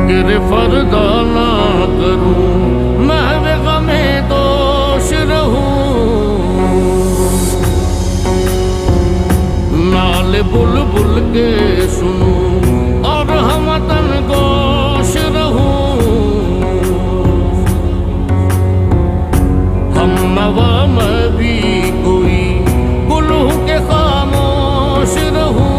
फिक्र फरदा ना करूं, महवे गमे दोष रहूं। नाल बुलबुल के सुनूं और हमतन गोश रहूं। हम नवा मैं भी कोई गुलू के खामोश रहूं।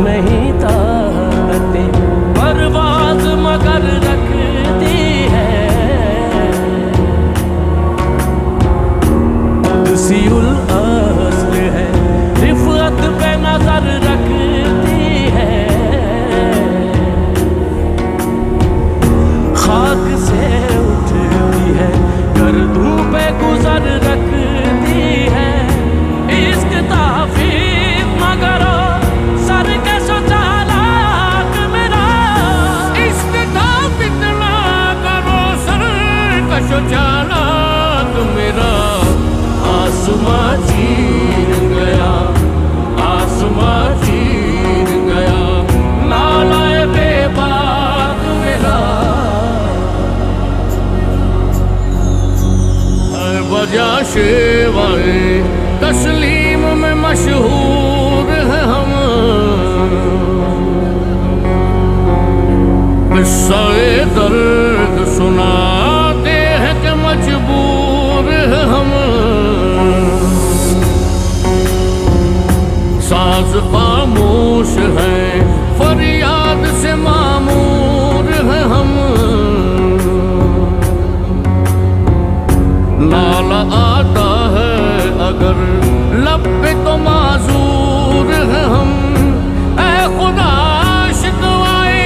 नहीं ताकते परवाज़ मगर रखती है। कुदसियुल अस्ल है, रिफ़अत पे नजर रखती है। खाक से उठती है, गर्दों पे गुजर रखती है। इश्क ताफ़ीज़ मगर चालाक मेरा आसमां चीर गया, आसमां चीर गया। नालाए बेबाक मेरा हर वजह शेवाए तस्लीम में मशहूर है हम। किस्सा-ए दर्द सुना मजबूर है हम। साज खामोश है, फरियाद से मामूर है हम। नाला आता है अगर लब पे तो माजूर है हम। ऐ खुदा शिकवाए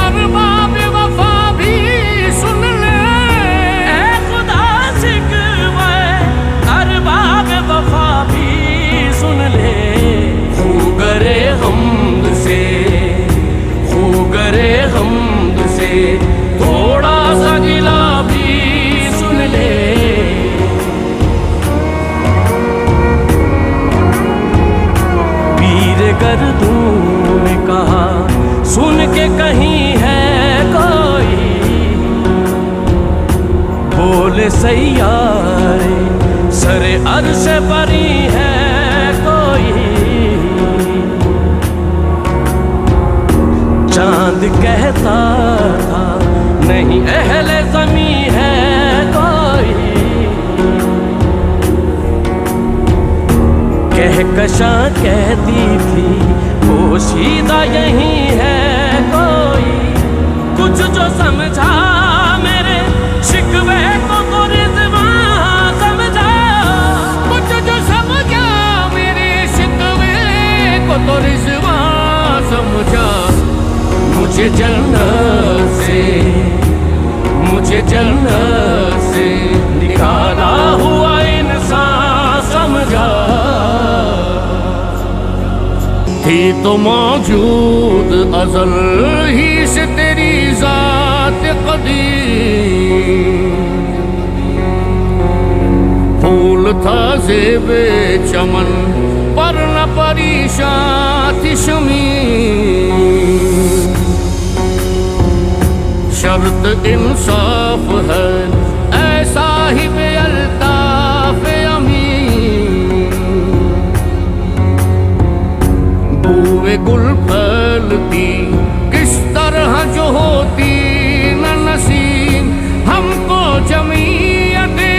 अरबाब वफा भी सुन ले। वफा भी सुन ले। खूगरे हमद से, खूगरे हमद से थोड़ा सा गिला भी सुन ले। पीर गर्दों ने कहा सुन के कहीं है कोई, बोले सैयारे सरे अर्श परी है कोई। चांद कहता था नहीं अहले ज़मी है कोई। कहकशां कहती थी पोशीदा यही है कोई। कुछ जो समझा मेरे शिकवे को तो रिज़वा समझा। मुझे जन्नत से, मुझे जन्नत से निकाला हुआ इंसान समझा। थी तो मौजूद अज़ल ही से तेरी ज़ात क़दीम। फूल था ज़ेबे चमन पर न परेशान थी शमीं। शर्त इंसाफ है ऐसा ही बेअल्ताफ अमीन। बूए गुल फैलती किस तरह जो होती न नसीम। हमको जमीयते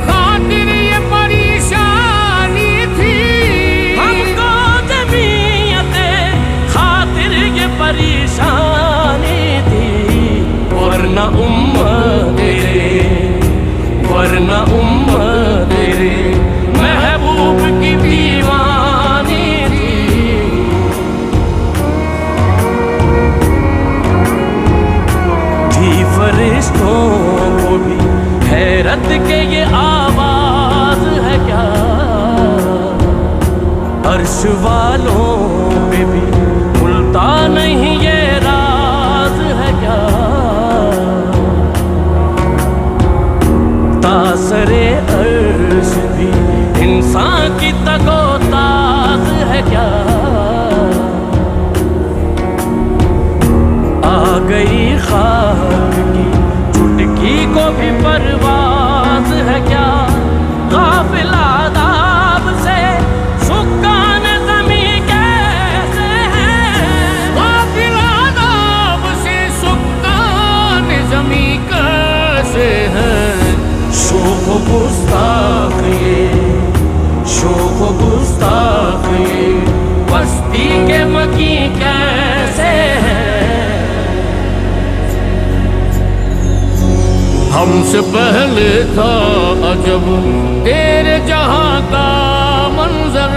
खातिर ये परेशानी थी। हमको जमीयते खातिर ये परेशानी थी। वरना उम्मत तेरे अर्श वालों पे भी भूलता नहीं ये राज है क्या। तासरे अर्श भी इंसान की तगोताज है क्या। आ गई खाक की चुटकी को भी परवाज है क्या। गाफिल आदाब से सुकान ज़मीं कैसे है। गाफिल आदाब से सुकान ज़मीं कैसे है। शोख गुस्ताख ये, शोख गुस्ताख ये बस्ती के मकी कैसे है। हमसे पहले था अजब तेरे जहां का मंजर।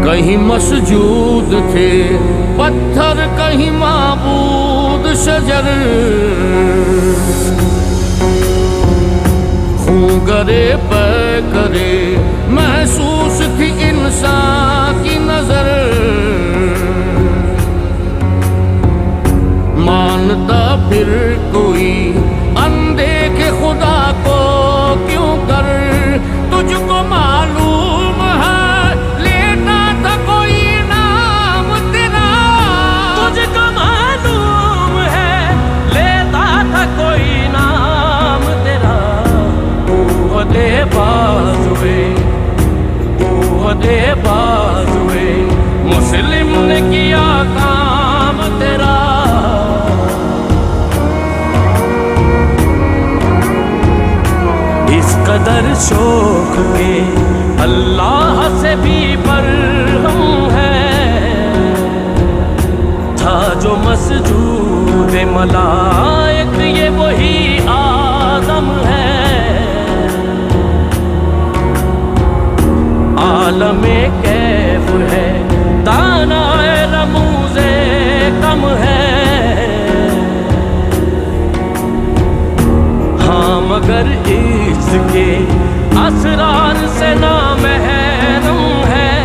कहीं मसजूद थे पत्थर, कहीं माबूद शजर। खून करे पे करे महसूस थी इंसान की नजर। मानता फिर कोई अनदेखे खुदा को क्यों कर। तुझको मालूम है लेता था कोई नाम तेरा। तुझको मालूम है लेता था कोई नाम तेरा। कुव्वते बाजुए, कुव्वते बाजुए मुस्लिम ने किया काम तेरा। इस कदर शौक के अल्लाह से भी बरहम है। था जो मसजूद मलाइक ये वही आदम है। आलमे कैफ है दानाए रमूज़े कम है। हाँ मगर इसके असरार से ना महरूम है।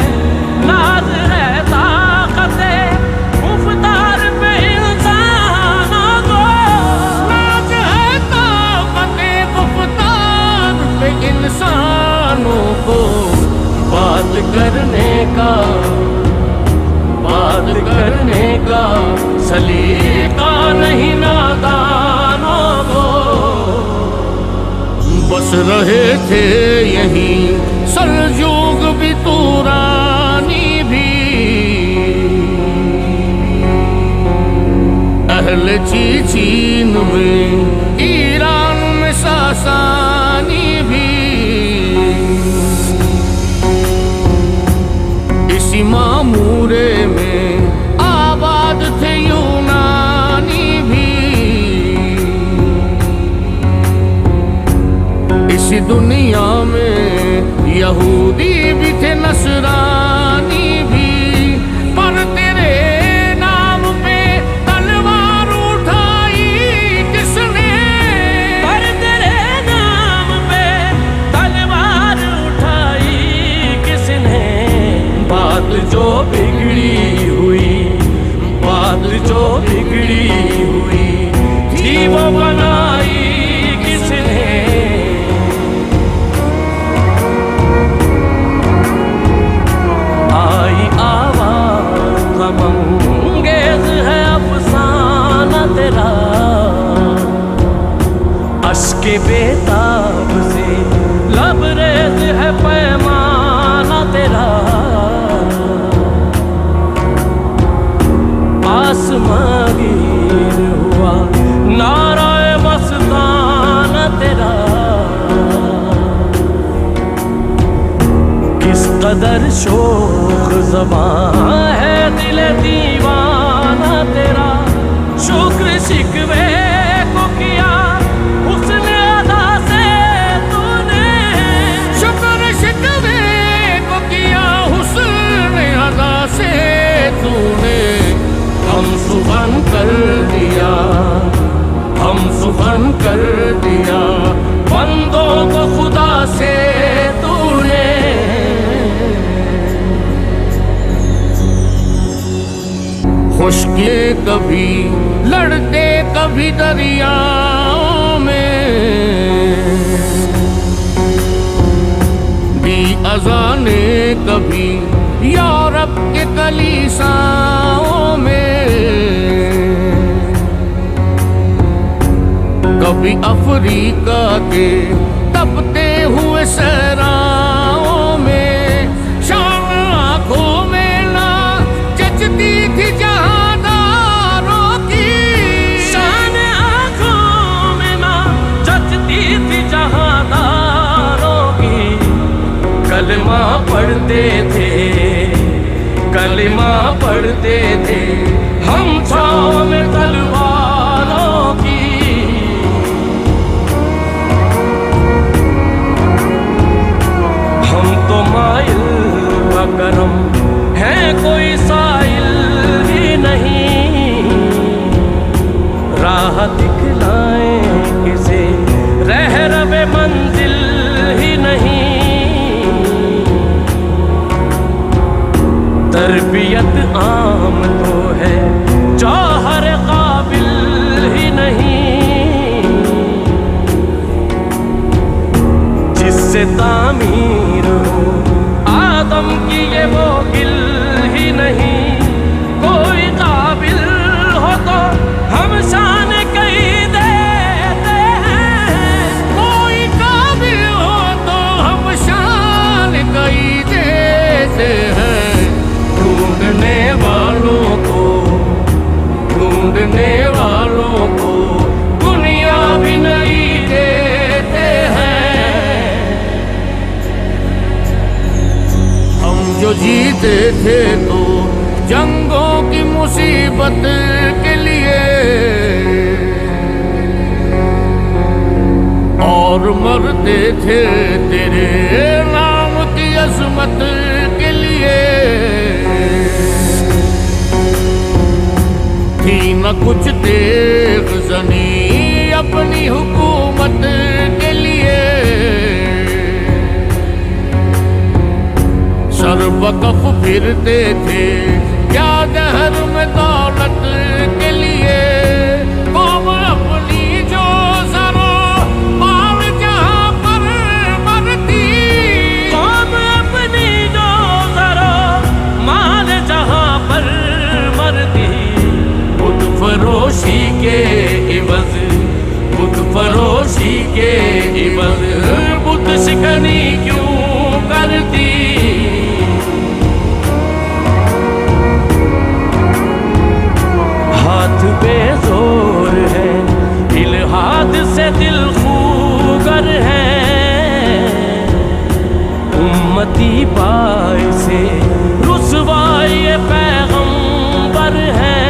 नाज है ताक़ते मुख्तार पे इंसानों को। नाज है ताक़ते मुख्तार पे इंसानों को। बात करने का, बात करने का सलीका नहीं नादानों को। बस रहे थे यहीं सलजूक भी तुरानी भी। अहले चीन में ईरान में सासानी भी। इसी मामूरे में आबाद थे यूनानी भी। इसी दुनिया में यहूदी भी थे नसरानी भी। पर तेरे नाम पे तलवार उठाई किसने। पर तेरे नाम पे तलवार उठाई किसने। बात जो बिगड़ी हुई, बात जो बिगड़ी हुई थी वो बनाई किसने। आई आवाज गमंगेज है अफसाना तेरा। अश्के बेताब से लबरेज है पैमाना तेरा। आसमां गिर हुआ नाराए मस्ताना तेरा। किस कदर शोख ज़बां है दिल दीवाना तेरा। शुक्र शिकवे को किया हुस्न अदा से तूने। शुक्र शिकवे को किया हुस्न अदा से तूने। हम सुबह कर दिया, हम सुबह कर दिया बंदों को खुदा से तू। मुश्किलें कभी लड़ते कभी दरियाओं में, दी अज़ाने कभी यूरोप के कलीसाओं में, कभी अफ्रीका के तपते हुए सहराओं में। शाम आंखों में ना जचती थी जहादारों की, शान आँखों में ना जचती थी जहादारों की। कलमा पढ़ते थे, कलमा पढ़ते थे हम छाँव में तलवारों की। हम तो माइल बकरम है, कोई साइल ही नहीं। राह दिखलाए किसे रह रवे मंजिल ही नहीं। तरबियत आम तो है जौहर काबिल ही नहीं। जिससे तामीर हो आदम की ये वो गिल ही नहीं। कोई काबिल हो तो हम शान कहीं देते हैं, कोई काबिल हो तो हम शान कहीं देते हैं। ढूंढने वालों को, ढूंढने वालों को दुनिया भी नहीं देते हैं। हम जो जीते थे तो जंगों की मुसीबत के लिए, और मरते थे तेरे नाम की अजमत के लिए। थी न कुछ देख जनी अपनी हुकूमत के लिए, सरबकफ फिरते थे क्या दहर में दौलत के लिए। कौम अपनी जो जरा माल जहाँ पर मरती, कौम अपनी जो जरा माल जहाँ पर मरती। बुत फरोशी के इवज, बुत फरोशी के इवज बुत शिकनी क्यों करती। हाथ बेजोर है, इल्हाद से दिल खूगर है। उम्मती पाए से रुसवाई पैगंबर है।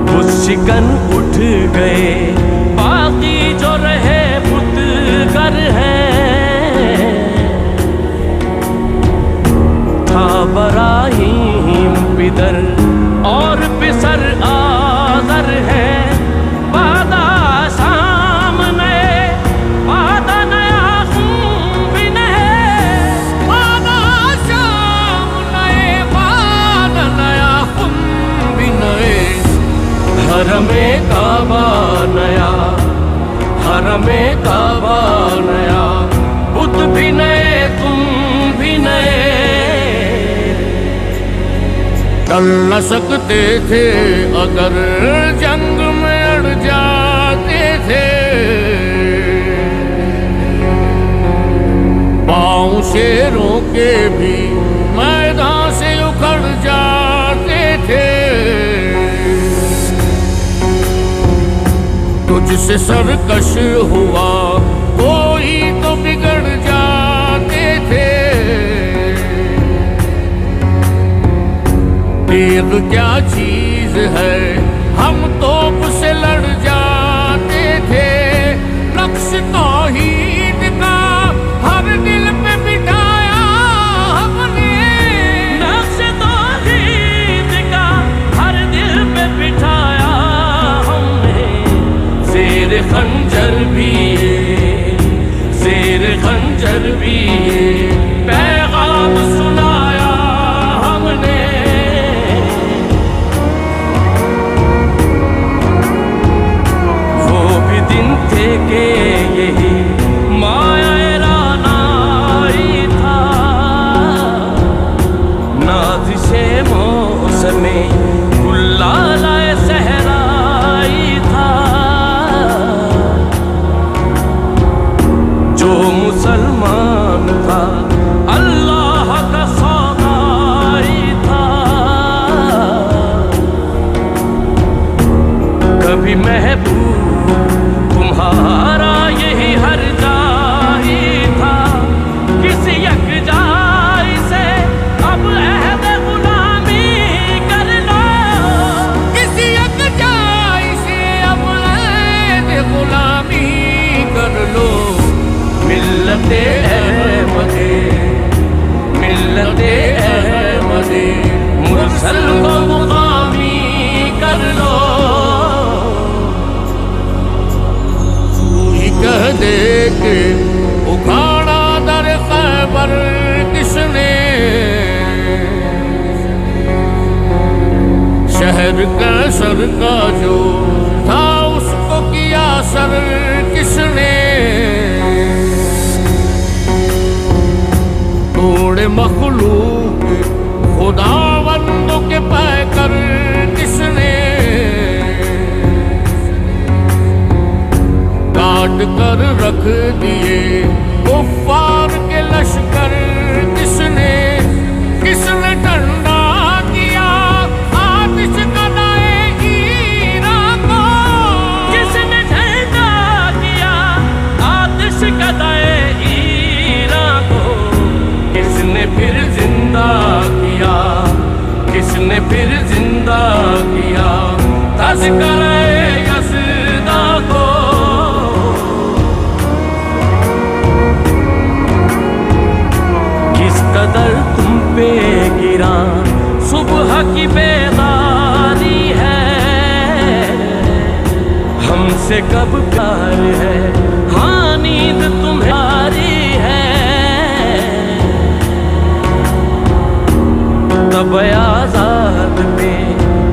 बुत शिकन उठ गए, बाकी जो रहे बुतगर है। था बराहीम पिदर और पिसर आदर है। बादा शाम नए, बादा नया भी नए, बादा शाम नए, बादा नया भी नए। हरमे काबा नया, हरमे काबा नया। बुत भी नए, तुम भी नए। टल न सकते थे अगर जंग में अड़ जाते थे। पाँव शेरों के भी मैदान से उखड़ जाते थे। तुझसे सरकश हुआ कोई तो बिगड़ जाते थे। तीर क्या चीज है हम तोप से लड़ जाते थे। नक्श तौहीद का हर दिल पे बिठाया हमने, नक्श तौहीद का हर दिल पे बिठाया हमने। शेर खंजर भी है, शेर खंजर भी है, पैगाम सुनाया हम जो मुसलमान था अल्लाह का सौगाई था। कभी महबूब तुम्हारा यही हर जाई था, किसी यकजाई से अब अहद गुलामी कर लो, किसी यकजाई से अब अहद गुलामी कर लो। मिल्लते अहमदे, मिल्लते अहमदे, मुरसल को मुकामी कर लो। तू ही कह दे के उखाड़ा दर खैबर किसने, शहर का सर का जो था उसको किया सर किसने। तोड़े मखलूक खुदावंदों के पैकर किसने, काट कर रख दिए कुफ्फार के लश्कर किसने। किसने ठंडा किया आतिश कदाए ईरान को, किसने ठंडा किया आतिश कदाए ईरान को। किसने फिर जिंदा किया, किसने फिर जिंदा किया तज़किरे यज़दा को। किस कदर तुम पे गिरा सुबह की बेदारी है, हमसे कब प्यार है हाँ नींद तुम्हारी है। तब आजाद पे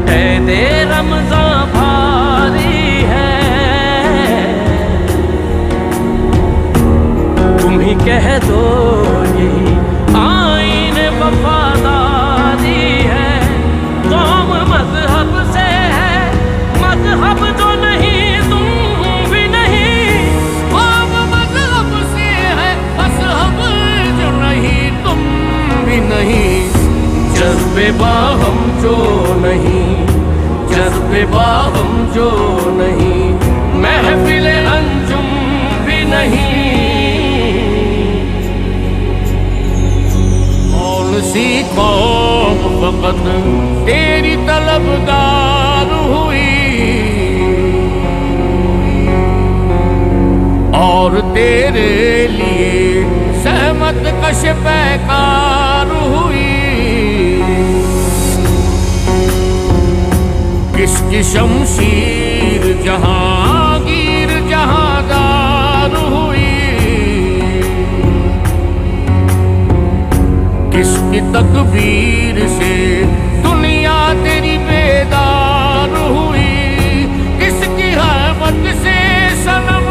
कैदे रमज़ां भारी है, तुम ही कह दो यही आईन वफादारी है। कौम मजहब से है मजहब जो नहीं तुम भी नहीं, कौम मजहब से है मजहब जो नहीं तुम भी नहीं। जज्बे बाहम जो नहीं, जज्बे बाहम जो नहीं, महफिल अंजुम भी नहीं। कौन सी कौम फकत तेरी तलबगार हुई, और तेरे लिए सहमत कश पैकार हुई। किसकी शमशीर जहांगीर जहांदार हुई, किसकी तकबीर से दुनिया तेरी बेदार हुई। किसकी हैबत से सनम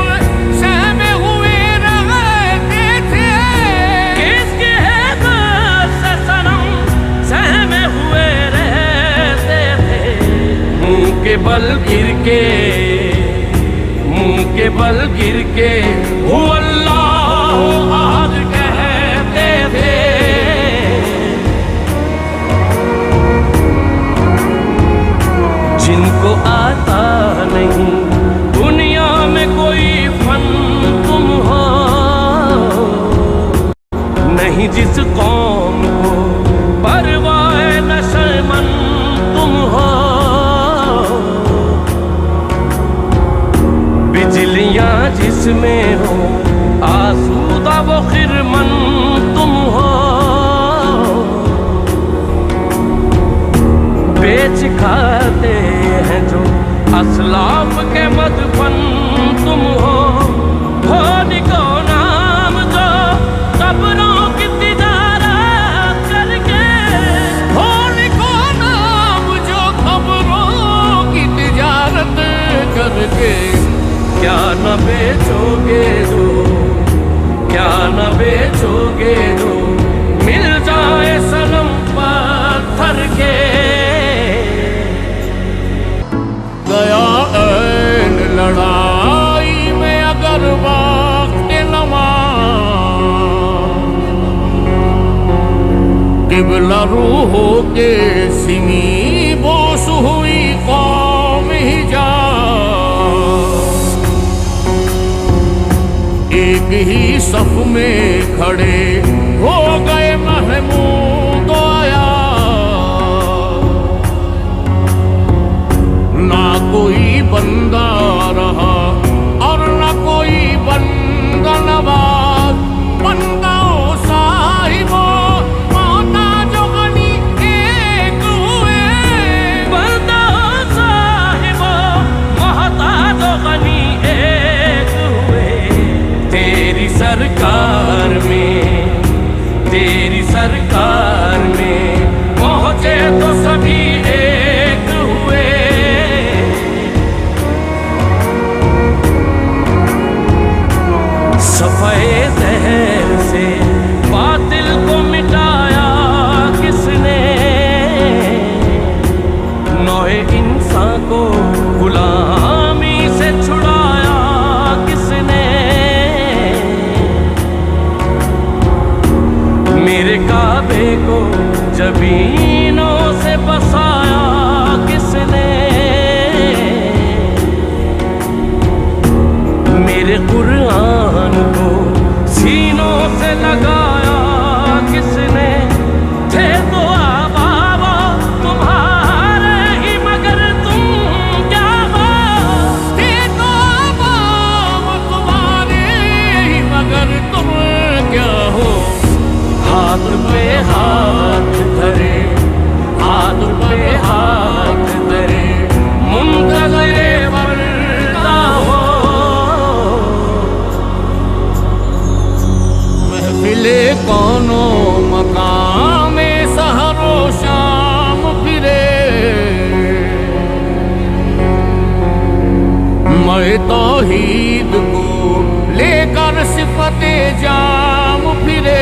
सहमे हुए रहते थे, किसकी हैबत से सनम सहमे हुए रहते थे। मुंह के बल गिर के, मुंह के बल गिर के हु अल्लाहु अहद कहते थे। जिनको आता नहीं दुनिया में कोई फन तुम हो, नहीं जिस कौम को परवाए नशेमन तुम हो। बिजलियां जिसमें हो आसूदा वो खिरमन तुम हो। बेच खाते हैं जो असलाफ के मदफन तुम हो। होली को नाम जो कब्रों की तिजारत करके, होली को नाम जो खबरों की तिजारत करके। क्या न बेचोगे जो, क्या न बेचोगे जो मिल जाए सनम पत्थर के। गया किबला रूहों के सिमी बोस हुई कौम हिजाज़। एक ही सफ में खड़े हो गए महमूद आया, ना कोई बंदा रहा और ना कोई बंदा नवाज। बंदा साहिबो मोहताजो गनी एक हुए, बंदा साहिबो मोहताजो गनी एक हुए। तेरी सरकार में पहुंचे तो सभी एक हुए। सफेद जहर से बातिल को मिटाया किसने, नौए इंसान को गुलामी से छुड़ाया किसने। मेरे काबे को जबीनों से बसाया किसने, मेरे कुरान को सीनों से लगाया किसने। थे तो आबाबा तुम्हारे ही मगर तुम क्या हो, थे तो आबाबा तुम्हारे ही मगर तुम क्या हो। हाथ पे हाथ धरे, हाथ पे हाथ धरे, मुंतज़िरे वर्दा हो। महफिले कौनो मकाम सहरो शाम फिरे, मैं तौहीद को लेकर सिफते जाम फिरे।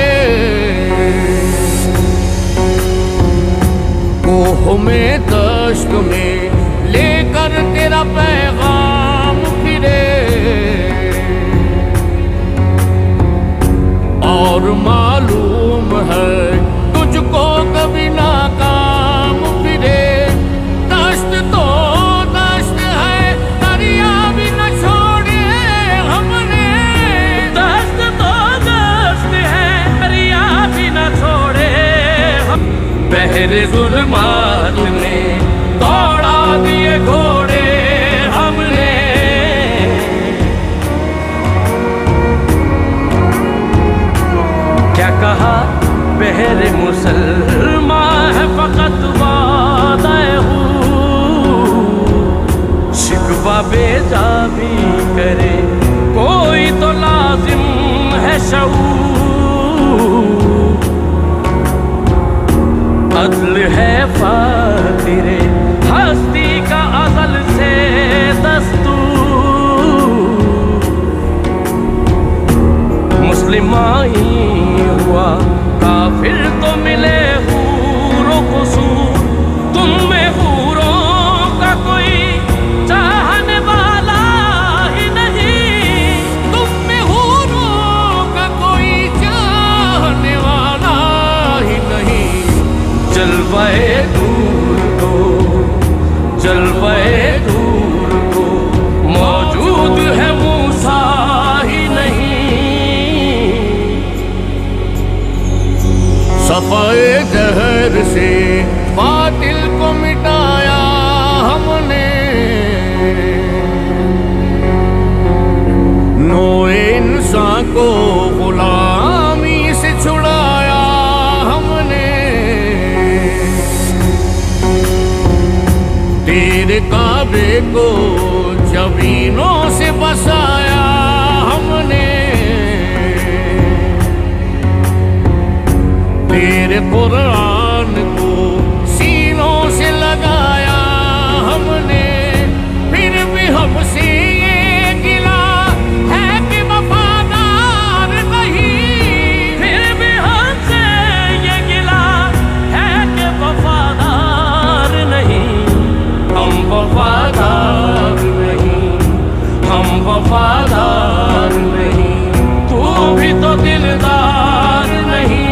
कोह में दश्त में लेकर तेरा पैगाम फिरे, और मालूम है तुझको कभी नाकाम फिरे। दश्त तो दश्त है दरिया भी न छोड़े हमने, दस्त तो दस्त है दरिया भी न छोड़े हम। बहरे जुल्मात में दौड़ा दिए घोड़े हमने, क्या कहा बहरे मुसलमान है फकत वादे हूँ। शिकवा बेजा भी करे कोई तो लाजिम है शऊर। अदल है फातिरे हस्ती का अज़ल से दस्तूर। मुस्लिमाई हुआ काफिर तो मिले हूरो कसूर। तुम में हूरों का कोई चाहने वाला ही नहीं, तुम में हूरों का कोई चाहने वाला ही नहीं। जलवाए दूर को, जलवाए दूर को मौजूद है मूसा ही नहीं। सफाए जहर से बातिल को मिटाया हमने, नोए इंसान को गुलामी से छुड़ाया हमने। तेरे काबे को जबीनों से बसाया हमने, तेरे कुरान को सीनों से लगाया हमने। फिर भी हमसे ये गिला है कि वफादार नहीं, फिर भी हमसे ये गिला है कि वफादार नहीं। हम वफादार नहीं, हम वफादार नहीं, तू भी तो दिलदार नहीं।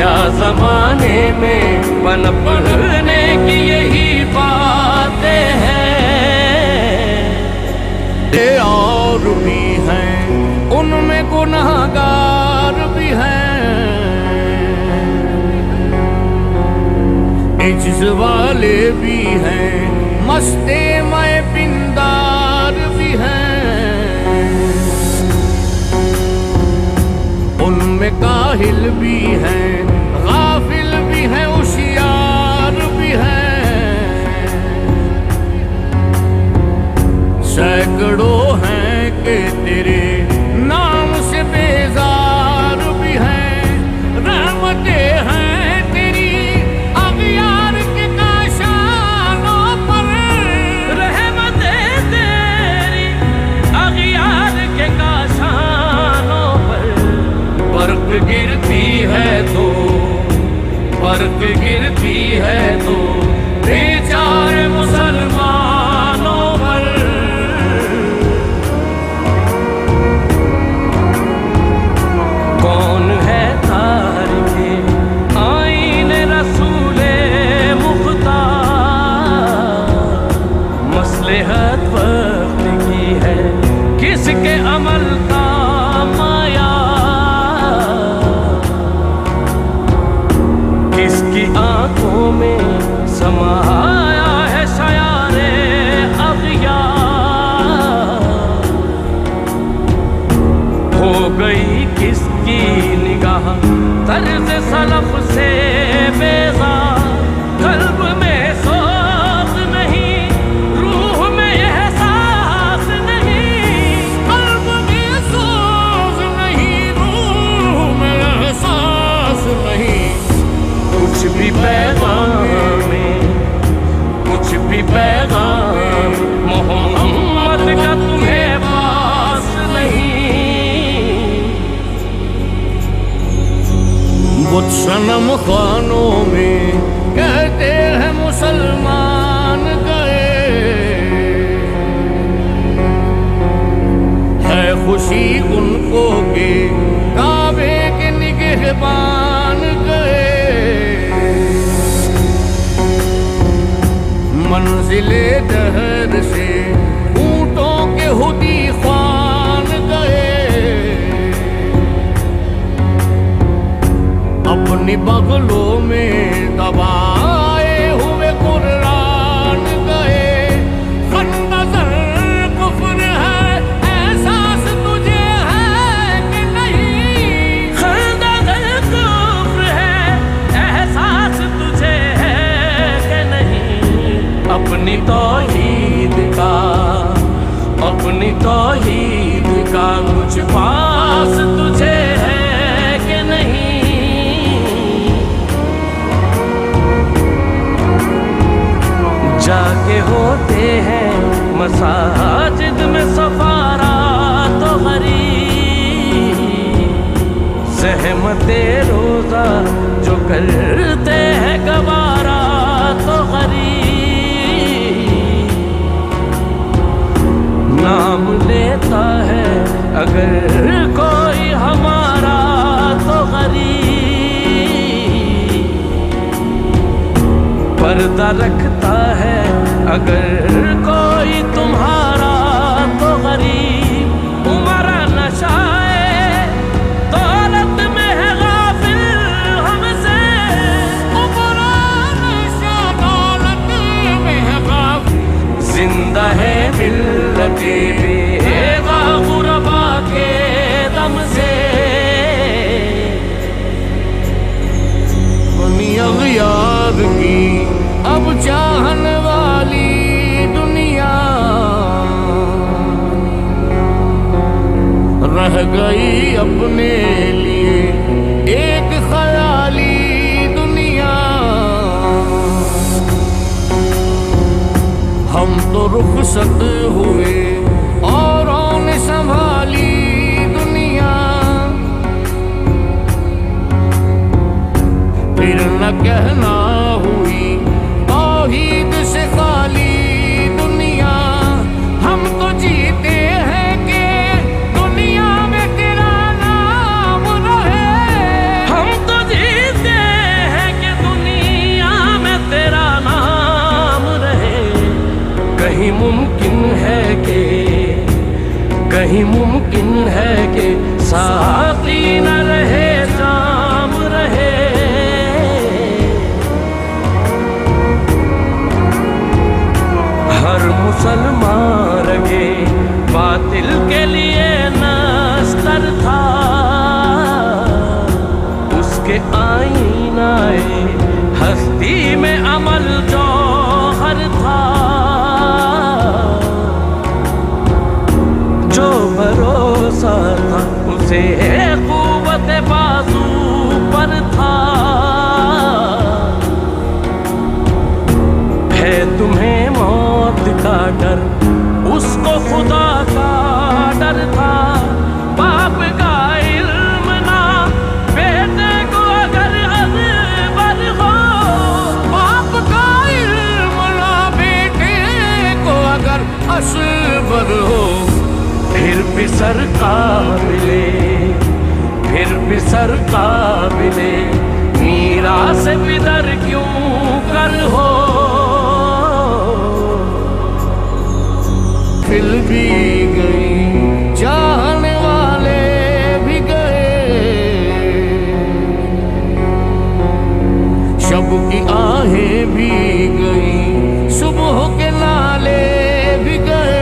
क्या जमाने में पनपने की यही बातें हैं। और भी हैं उनमें गुनाहगार भी हैं, इज्ज वाले भी हैं, मस्ते मैं पिंदार भी हैं। उनमें काहिल भी हैं, गाफिल भी हैं, होशियार भी हैं। सैकड़ों हैं कि तेरे नाम से बेजार भी हैं। रहमतें हैं तेरी अगियार के काशानों पर, रहमतें तेरी अगियार के काशानों पर। बर्क गिरती है तो, बर्क गिरती है तो बेचारे मुसलमानों पर। कौन है तारिके आईने रसूले मुख्तार, मसलहत वक्त की है किसके अमल का माया। किसकी आंखों में समाया है शयारे अगियार। हो गई किसकी निगाह तर्ज सलफ से बेजार। कल्ब में सोच नहीं, रूह में एहसास नहीं। कल्ब में सोच नहीं, रूह में एहसास नहीं। कुछ भी पैगाम में, कुछ भी पैगाम मोहम्मद का तुम्हें पास नहीं। बुत सनम खानों में कहते हैं मुसलमान गए, है खुशी उनको के काबे के निगहबान गए। मंजिले दहर से ऊंटों के हुदी ख्वान गए, अपनी बगलों में दबाए हुए कुरान गए। खंदर कुफ्र है एहसास तुझे है कि नहीं। खंदर कुफ्र है एहसास तुझे है कि नहीं। अपनी तौहीद का, अपनी तौहीद का कुछ पास तुझे है कि नहीं। जाके होते हैं मसाजिद में सफारा तो गरीब। सहमते रोजा जो करते हैं गवारा तो गरीब। नाम लेता है अगर कोई हमारा तो गरीब। पर्दा रखता है अगर कोई तुम्हारा तो गरीब। उमरा नशाए दौलत में है गाफिल हमसे। उमरा नशा दौलत में है गाफिल। जिंदा है मिल्लते बेगा गुरबा के दम से। अगियार की अब चाहन वाली दुनिया रह गई अपने लिए एक ख्याली दुनिया। हम तो रुखसत हुए औरों ने संभाली दुनिया। फिर न कहना हुई तौहीद से खाली दुनिया। हम तो जीते हैं कि दुनिया में तेरा नाम रहे। हम तो जीते नहीं मुमकिन है कि साकी न रहे जाम रहे। हर मुसलमान रगे बातिल के लिए नस्तर था, उसके आईनाए हस्ती में अमल जौहर था। जो भरोसा था उसे कुव्वत बाजू पर था। है तुम्हें मौत का डर, उसको खुदा का डर था। बाप का इल्म ना बेटे को अगर अज़बर हो, बाप का इल्म ना बेटे को अगर असबर हो। फिर भी सरकार मिले, फिर भी सरकार मिले, मीरास बिदर क्यों कर हो। फिर भी गई चाहने वाले भी गए, शब की आहें भी गई, सुबह के नाले भी गए।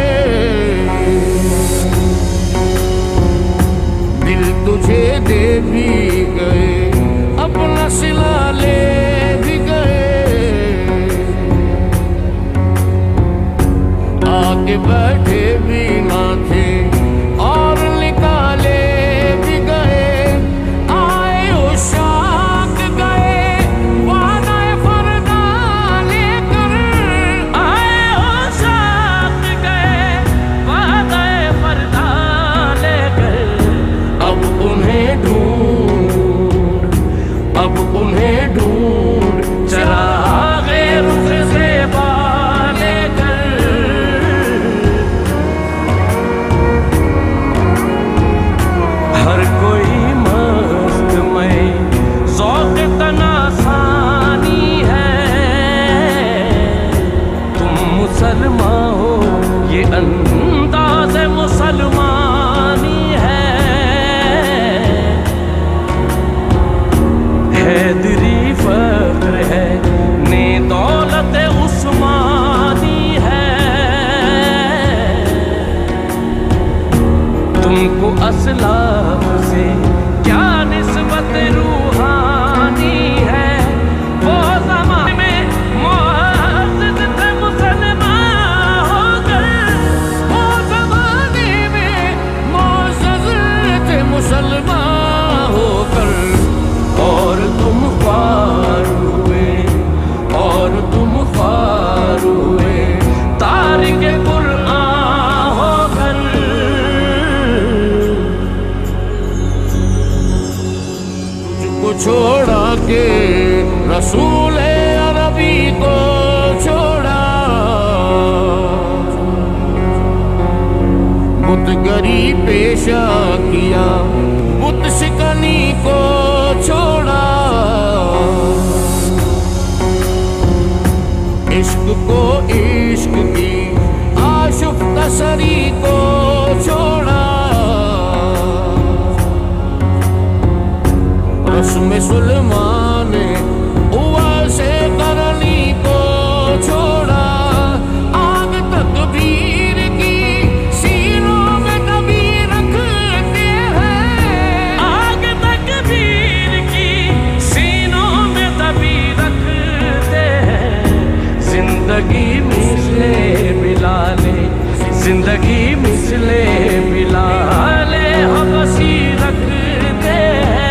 दिल तुझे दे भी गए, अपना सिला ले भी गए। आके बैठे भी ना थे और निकाले भी गए। आए उशाक गए वादाए फरदा लेकर, आए उशाक गए वादाए फरदा लेकर। अब उन्हें ढूंढ, अब उन्हें ढूंढ चरागे रुख से बाले कर। हर कोई मस्त में ज़ौक़ तनासानी है। तुम मुसलमान हो ये अंदाज़ मुसलमानी है। हैदरी फख्र है ने दौलत उस्मानी है। तुमको असलाफ से क्या निस्बत रूहानी है। वो ज़माने में मुअज़्ज़ज़ थे मुसलमान होकर, वो ज़माने में मुअज़्ज़ज़ थे मुसलमान होकर। और तुम ख्वार हुए, और तुम ख्वार हुए तारिक कुरआन होकर। तुझको छोड़ा के रसूल अरबी को छोड़ा, बुतगरी पेशा किया, बुत शिकनी को छोड़ा। इश्क को इश्क की आशुफ तसरी को छोड़ा। रस्म सुलेमान उवा से करनी को छोड़ा। आग तकबीर की सीनों में दबी रखते हैं, आग तकबीर की सीनों में दबी रखते हैं। जिंदगी मिसले बिलाले, जिंदगी मिसले बिलाले हबसी रखते हैं।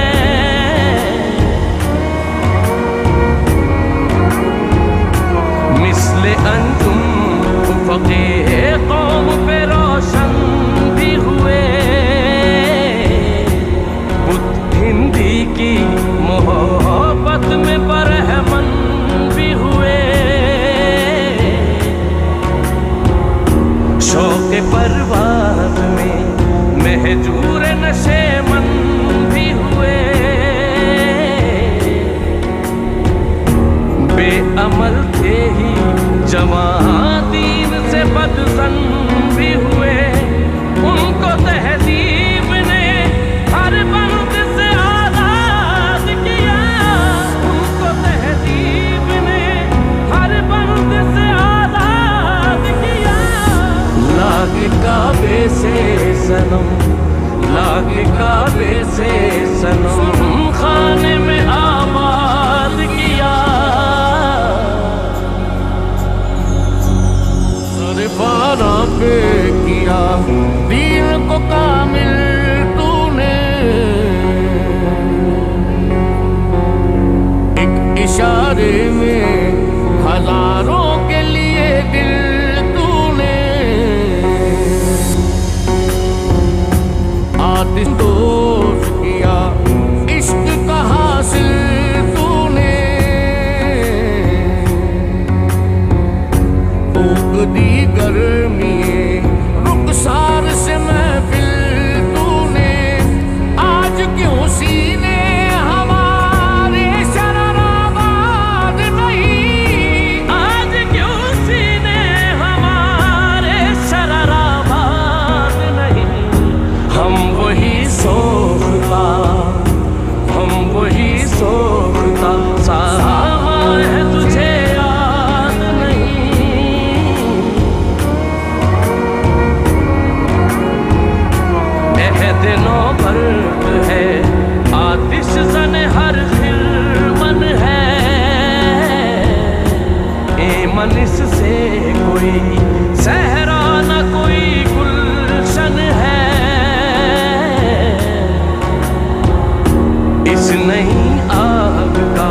आग का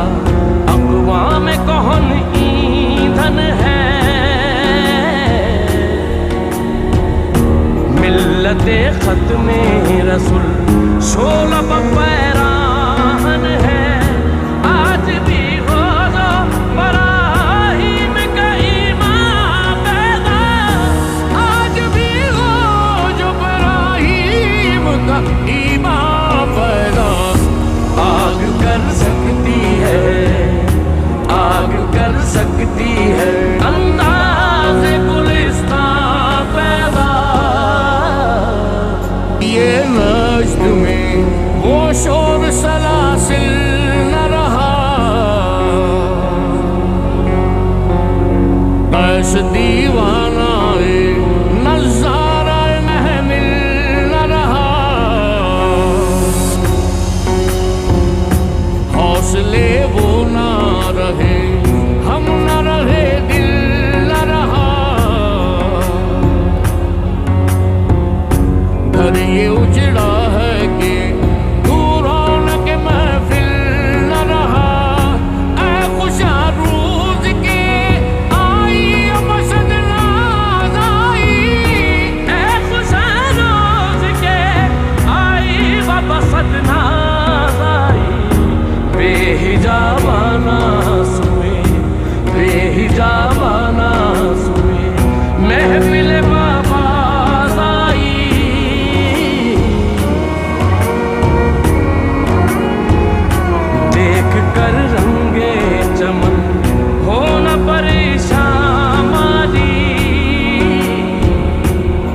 अक़वाम कौन ईंधन है। मिल्लते ख़त्मे रसूल शोला पैराहन है। आज भी हो जो बराहीम का ईमान पैदा, आज भी हो जो बराहीम का ईमान पैदा। आग कर सकती है, आग कर सकती है अंदाज़े गुलिस्तान पैदा। ये नज्द में वो शोर सलासिल न रहा, कैस दीवाना नज़ारा महमिल न रहा। हौसले वो ना रहे, हम न रहे, दिल न रहा। घर ये उजड़ा है कि दूरों के महफिल न रहा। ऐ खुशा रूज़ के आई मसद नाज़ आई, ऐ खुशा रोज़ के आई बसत नाज़ आई। बेहिजाबाना सुए, बेहिजाबाना सुए महफिल बाबाज़ आई। देख कर रंगे चमन हो न परेशान माली,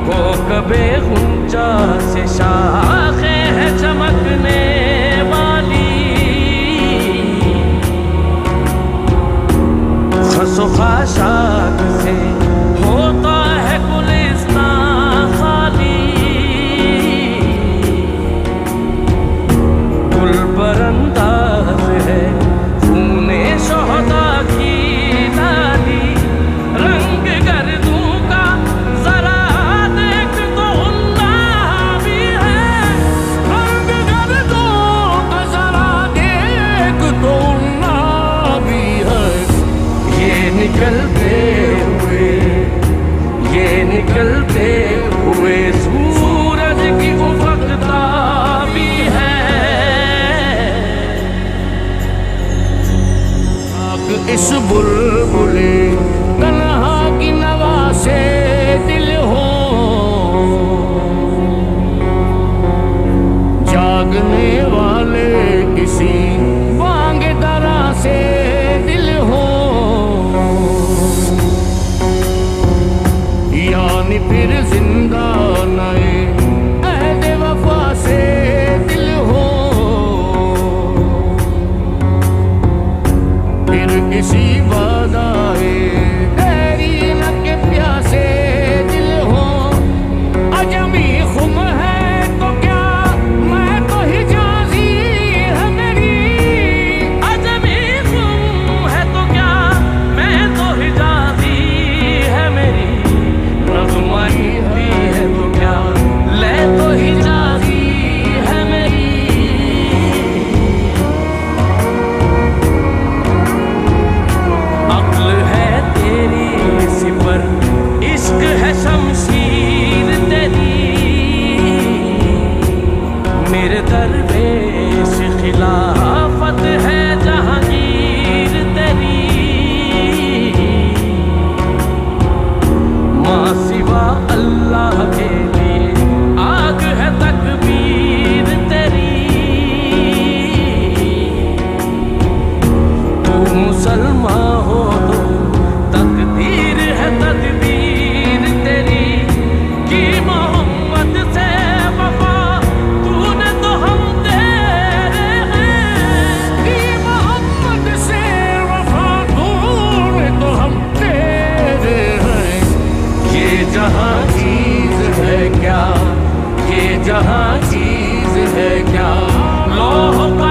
को कबे गुंजा से शाखे है चमकने वाली। खसो खाशाक से होता है गुलिस्तान खाली। गुल पर अंदाज है खूने शोहदा की लाली। रंग गर्दों का जरा देख तो उन्ना भी है, रंग गर्दों का जरा देख तो ना भी है। ये निकलते हुए, ये निकलते हुए सूरज की उफकता भी है। आग इस बुलबुले तन्हा की नवा से दिल हो, जागने वाले किसी बांग दरा से दिल हो। यानी फिर जिंदा नए अहद वफा से दिल हो। फिर किसी वादाए तेरी न के प्यासे दिल हो। अजमी खुम है तो क्या मैं तो हिजाज़ी है मेरी। अजमी तुम है तो क्या मैं तो हिजाज़ी है मेरी। रज़्माई है तो क्या ले तो हिजाज़ी है मेरी। अक्ल है तेरी सिपर, इश्क है शमशीर तेरी। मेरे दरवेश खिलाफत है जहांगीर तेरी। माँ सिवा अल्लाह के लिए आग है तकबीर तेरी। तू मुसलमान हो तो तकदीर है तदबीर तेरी। कि मोहम्मद से वफा तूने तो हम तेरे हैं। कि मोहम्मद से वफा तूने तो हम तेरे हैं। ये जहाँ चीज है क्या, ये जहाँ चीज है क्या लौह का